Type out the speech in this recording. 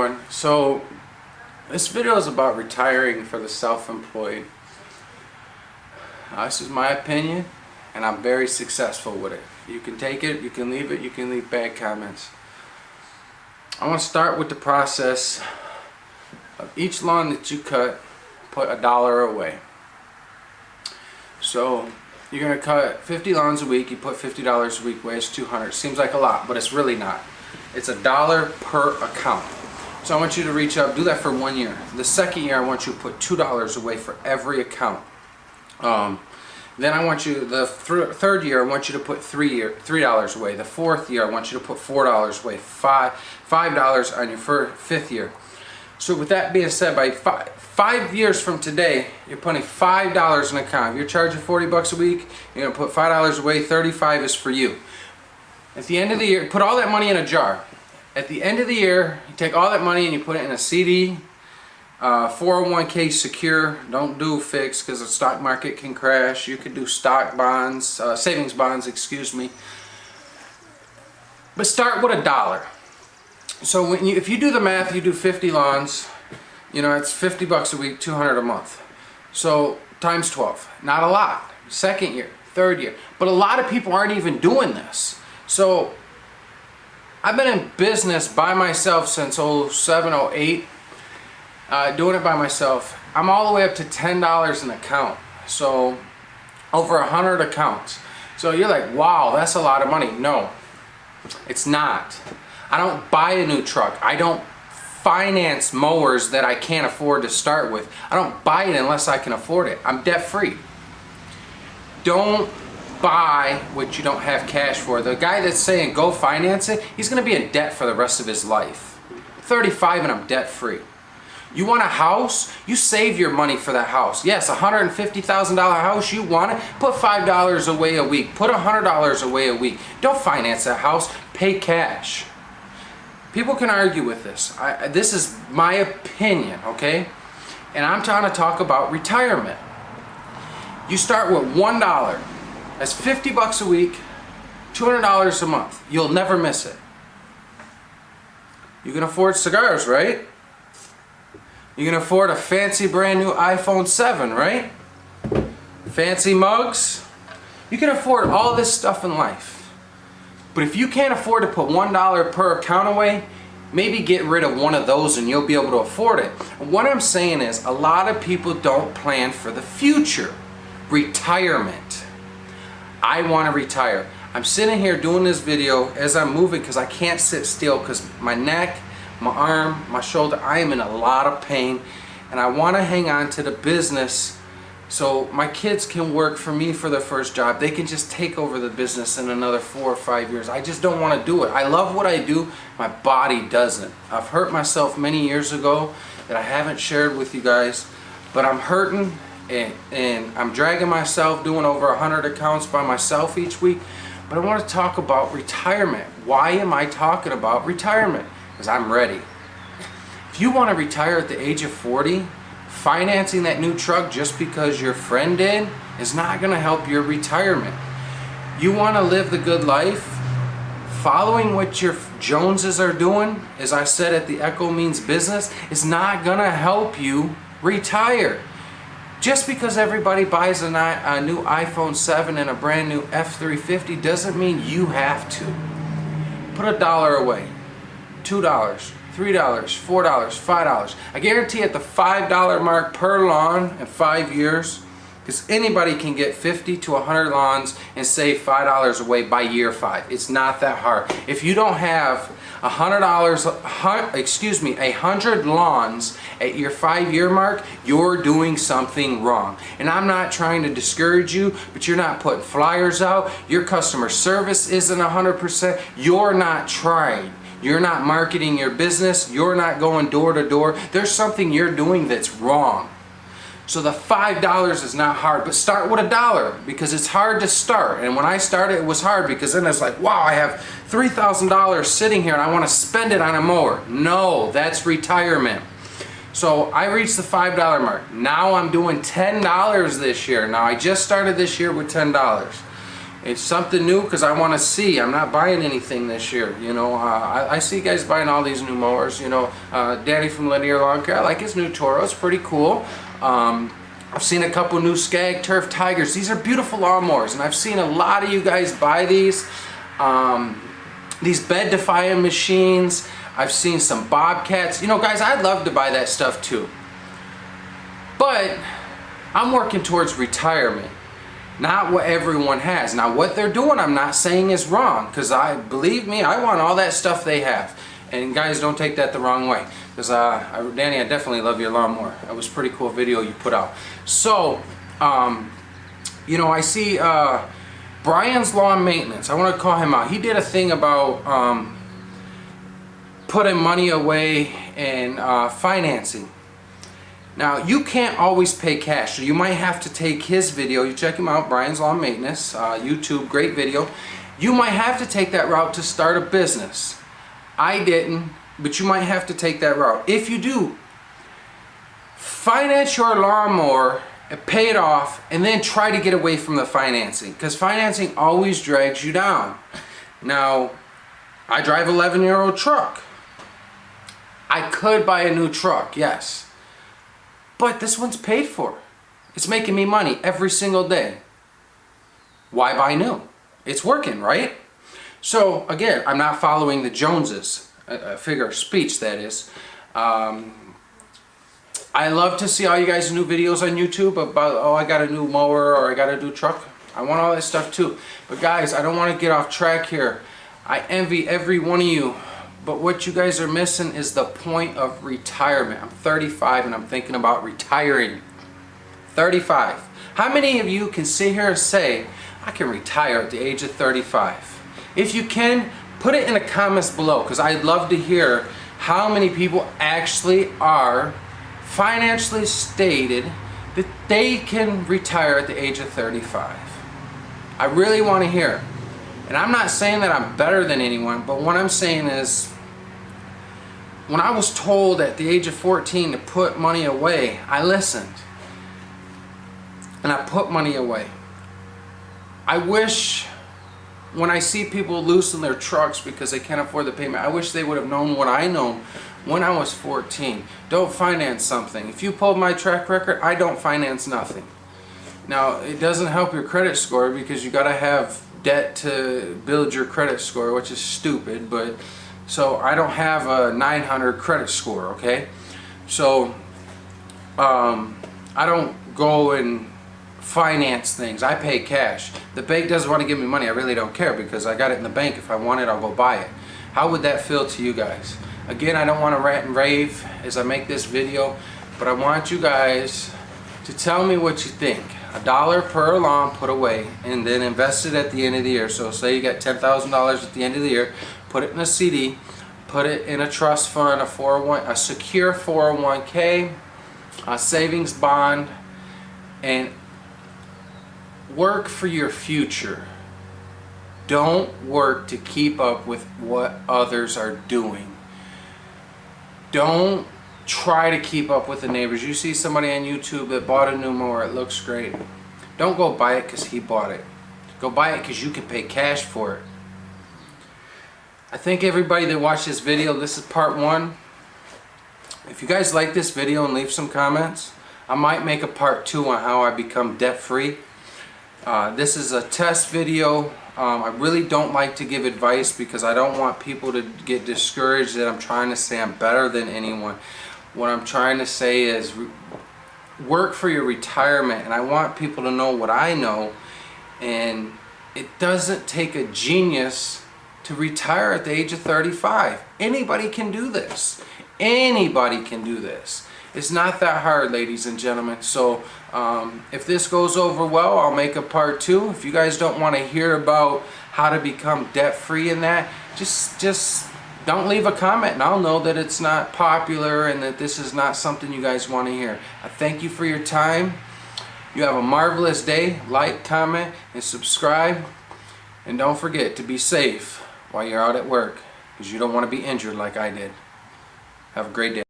everyone. So this video is about retiring for the self-employed. This is my opinion and I'm very successful with it. You can take it, you can leave it, you can leave bad comments. I want to start with the process of each lawn that you cut, put $1 away. So you're going to cut 50 lawns a week, you put $50 a week away, it's $200. Seems like a lot, but it's really not. It's $1 per account. So I want you to reach up, do that for 1 year. The second year I want you to put $2 away for every account. Then I want you, the third year I want you to put $3 away. The fourth year I want you to put $4 away. $5 on your fifth year. So with that being said, by 5 years from today, you're putting $5 in an account. If you're charging 40 bucks a week, you're gonna put $5 away, 35 is for you. At the end of the year, put all that money in a jar. At the end of the year, you take all that money and you put it in a CD, 401k secure. Don't do fixed because the stock market can crash. You could do stock bonds, savings bonds, excuse me. But start with $1. So when if you do the math, you do 50 lawns, you know, it's 50 bucks a week, 200 a month. So times 12, not a lot. Second year, third year. But a lot of people aren't even doing this. So I've been in business by myself since 07, 08, doing it by myself. I'm all the way up to $10 an account. So over 100 accounts. So you're like, wow, that's a lot of money. No, it's not. I don't buy a new truck. I don't finance mowers that I can't afford to start with. I don't buy it unless I can afford it. I'm debt free. Don't buy what you don't have cash for. The guy that's saying go finance it, he's going to be in debt for the rest of his life. 35 and I'm debt free. You want a house? You save your money for that house. Yes, $150,000 house, you want it? Put $5 away a week. Put $100 away a week. Don't finance that house. Pay cash. People can argue with this. This is my opinion, okay? And I'm trying to talk about retirement. You start with $1. That's 50 bucks a week, $200 a month. You'll never miss it. You can afford cigars, right? You can afford a fancy brand new iPhone 7, right? Fancy mugs. You can afford all this stuff in life. But if you can't afford to put $1 per account away, maybe get rid of one of those and you'll be able to afford it. And what I'm saying is a lot of people don't plan for the future. Retirement. I want to retire. I'm sitting here doing this video as I'm moving because I can't sit still because my neck, my arm, my shoulder, I am in a lot of pain and I want to hang on to the business so my kids can work for me for their first job. They can just take over the business in another 4 or 5 years. I just don't want to do it. I love what I do. My body doesn't. I've hurt myself many years ago that I haven't shared with you guys, but I'm hurting and I'm dragging myself doing over 100 accounts by myself each week. But I want to talk about retirement. Why am I talking about retirement? Because I'm ready. If you want to retire at the age of 40, financing that new truck just because your friend did is not going to help your retirement. You want to live the good life? Following what your Joneses are doing, as I said at the Echo Means Business, is not going to help you retire. Just because everybody buys a new iPhone 7 and a brand new F350 doesn't mean you have to. Put $1 away, $2, $3, $4, $5. I guarantee at the $5 mark per lawn in 5 years, because anybody can get 50 to 100 lawns and save $5 away by year 5. It's not that hard. If you don't have $100 lawns at your 5-year mark, you're doing something wrong. And I'm not trying to discourage you, but you're not putting flyers out. Your customer service isn't 100%. You're not trying. You're not marketing your business. You're not going door to door. There's something you're doing that's wrong. So the $5 is not hard, but start with $1 because it's hard to start. And when I started, it was hard because then it's like, wow, I have $3,000 sitting here and I want to spend it on a mower. No, that's retirement. So I reached the $5 mark. Now I'm doing $10 this year. Now I just started this year with $10. It's something new because I want to see. I'm not buying anything this year. You know, I see guys buying all these new mowers. You know, Danny from Linear Lawn Care, I like his new Toro. It's pretty cool. I've seen a couple new Skag Turf Tigers. These are beautiful lawnmowers, and I've seen a lot of you guys buy these bed defying machines. I've seen some Bobcats. You know, guys, I'd love to buy that stuff too. But I'm working towards retirement. Not what everyone has. Now what they're doing, I'm not saying is wrong, because believe me, I want all that stuff they have. And guys, don't take that the wrong way, because Danny, I definitely love your lawnmower. That was a pretty cool video you put out. So you know, I see Brian's Lawn Maintenance. I want to call him out. He did a thing about putting money away and financing. Now, you can't always pay cash, so you might have to take his video. You check him out, Brian's Lawn Maintenance, YouTube, great video. You might have to take that route to start a business. I didn't, but you might have to take that route. If you do, finance your lawnmower and pay it off, and then try to get away from the financing, because financing always drags you down. Now, I drive an 11-year-old truck. I could buy a new truck, yes. But this one's paid for. It's making me money every single day. Why buy new? It's working, right? So again, I'm not following the Joneses, a figure of speech that is. I love to see all you guys' new videos on YouTube about, oh, I got a new mower or I got a new truck. I want all that stuff too. But guys, I don't want to get off track here. I envy every one of you. But what you guys are missing is the point of retirement. I'm 35 and I'm thinking about retiring. 35. How many of you can sit here and say, I can retire at the age of 35? If you can, put it in the comments below, because I'd love to hear how many people actually are financially stated that they can retire at the age of 35. I really want to hear. And I'm not saying that I'm better than anyone, but what I'm saying is, when I was told at the age of 14 to put money away, I listened. And I put money away. I wish, when I see people losing their trucks because they can't afford the payment, I wish they would have known what I know when I was 14. Don't finance something. If you pulled my track record, I don't finance nothing. Now, it doesn't help your credit score, because you got to have debt to build your credit score, which is stupid, but so I don't have a 900 credit score, okay? So I don't go and finance things. I pay cash. The bank doesn't want to give me money. I really don't care, because I got it in the bank. If I want it, I'll go buy it. How would that feel to you guys? Again, I don't want to rant and rave as I make this video, but I want you guys to tell me what you think. $1 per lawn put away, and then invest it at the end of the year. So say you got $10,000 at the end of the year, put it in a CD, put it in a trust fund, a secure 401k, a savings bond, and work for your future. Don't work to keep up with what others are doing. Don't try to keep up with the neighbors. You see somebody on YouTube that bought a new mower, it looks great. Don't go buy it because he bought it. Go buy it because you can pay cash for it. I thank everybody that watched this video. This is part 1. If you guys like this video and leave some comments, I might make a part 2 on how I become debt free. This is a test video. I really don't like to give advice, because I don't want people to get discouraged that I'm trying to say I'm better than anyone. What I'm trying to say is work for your retirement, and I want people to know what I know. And it doesn't take a genius to retire at the age of 35. Anybody can do this. Anybody can do this. It's not that hard, ladies and gentlemen. So if this goes over well, I'll make a part 2. If you guys don't want to hear about how to become debt free in that, just don't leave a comment, and I'll know that it's not popular and that this is not something you guys want to hear. I thank you for your time. You have a marvelous day. Like, comment, and subscribe. And don't forget to be safe while you're out at work, because you don't want to be injured like I did. Have a great day.